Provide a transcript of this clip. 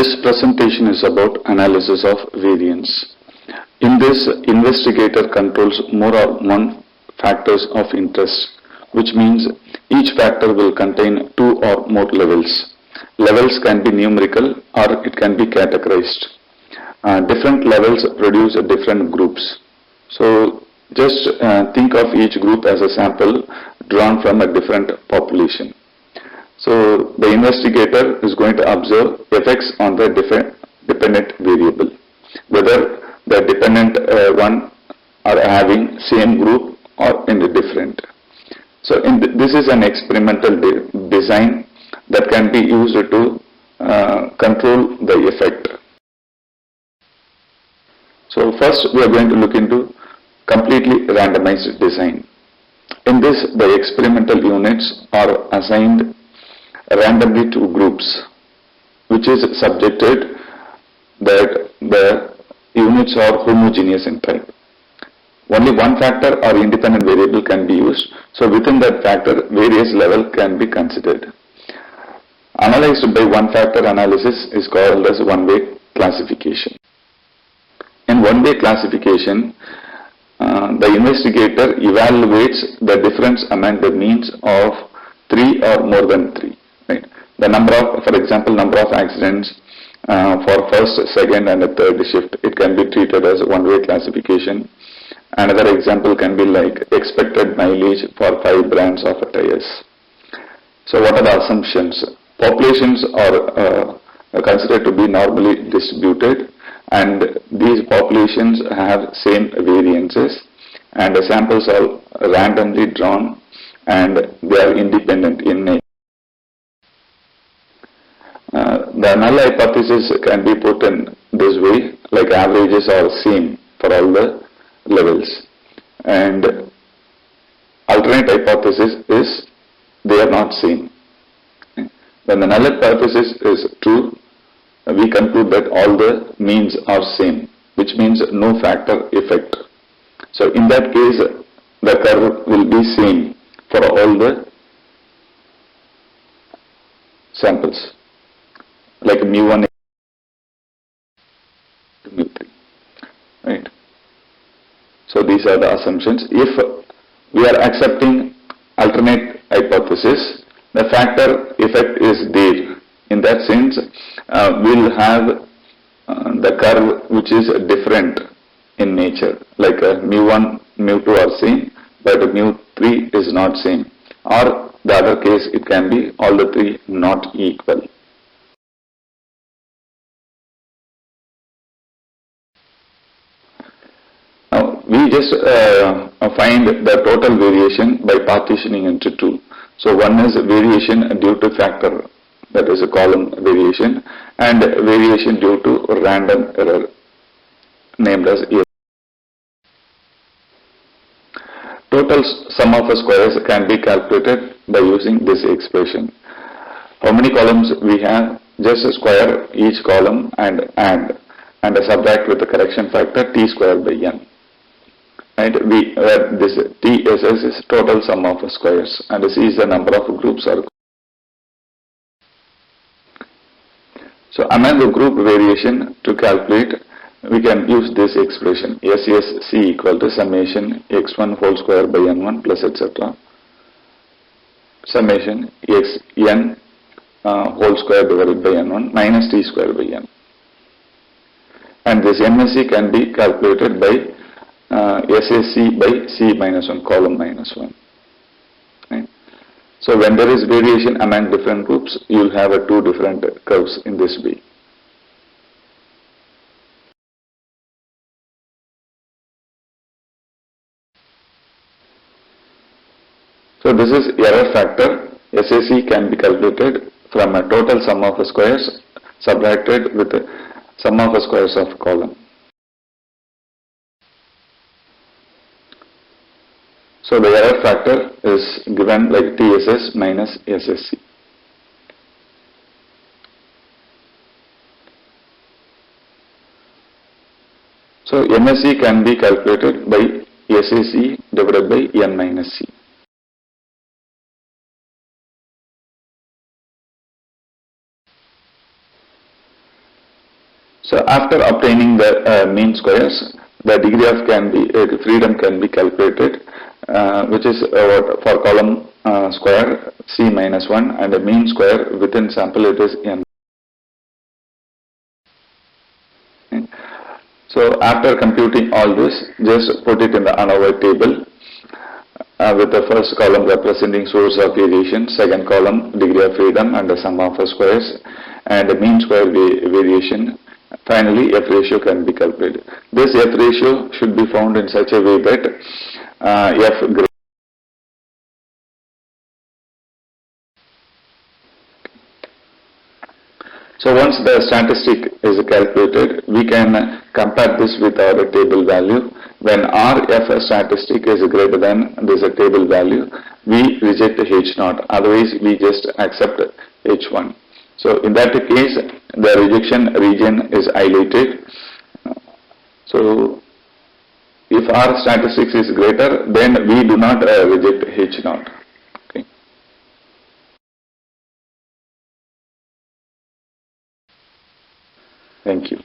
This presentation is about analysis of variance. In this, investigator controls more or one factors of interest, which means each factor will contain two or more levels. Levels can be numerical or it can be categorized. Different levels produce different groups. So just think of each group as a sample drawn from a different population. So the investigator is going to observe effects on the dependent variable, whether the dependent one are having same group or in a different. So this is an experimental design that can be used to control the effect. So first we are going to look into completely randomized design. In this, the experimental units are assigned randomly to groups, which is subjected that the units are homogeneous in type. Only one factor or independent variable can be used, so within that factor various level can be considered. Analyzed by one factor analysis is called as one-way classification. In one-way classification, the investigator evaluates the difference among the means of 3 or more than 3. Right? The number of, for example, number of accidents for first, second and a third shift, it can be treated as one-way classification. Another example can be like expected mileage for 5 brands of tires. So what are the assumptions? Populations are considered to be normally distributed, and these populations have same variances, and the samples are randomly drawn and they are independent in nature. The null hypothesis can be put in this way, like averages are same for all the levels, and alternate hypothesis is they are not same. When the null hypothesis is true, we conclude that all the means are same, which means no factor effect. So in that case, the curve will be same for all the samples, like mu1 to mu3, right? So these are the assumptions. If we are accepting alternate hypothesis, the factor effect is there. In that sense, we'll have the curve which is different in nature, like mu1, mu2 are same, but mu3 is not same. Or the other case, it can be all the three not equal. Now, we just find the total variation by partitioning into two. So one is variation due to factor, that is a column variation, and variation due to random error, named as A. Total sum of squares can be calculated by using this expression. How many columns we have? Just square each column and add, and subtract with the correction factor t squared by n. Right? This TSS is total sum of squares, and C is the number of groups or. So among the group variation to calculate, we can use this expression SSC equal to summation x1 whole square by n1 plus etc. Summation xn whole square divided by n1 minus t square by n. And this MSC can be calculated by SSC by C minus 1, column minus 1. Right? So when there is variation among different groups, you will have two different curves in this way. So this is error factor. SSC can be calculated from a total sum of squares subtracted with the sum of squares of column. So the error factor is given like TSS minus SSC. So MSC can be calculated by SSC divided by n minus C. So after obtaining the mean squares, the degree of freedom can be calculated, which is what for column square C minus 1 and the mean square within sample it is n. So after computing all this, just put it in the ANOVA table with the first column representing source of variation, second column degree of freedom and the sum of the squares, and the mean square variation. Finally, F ratio can be calculated. This F ratio should be found in such a way that F greater. So once the statistic is calculated, we can compare this with our table value. When RF statistic is greater than this table value, we reject H0, otherwise we just accept H1. So in that case, the rejection region is highlighted. So if R statistics is greater, then we do not reject H0. Okay. Thank you.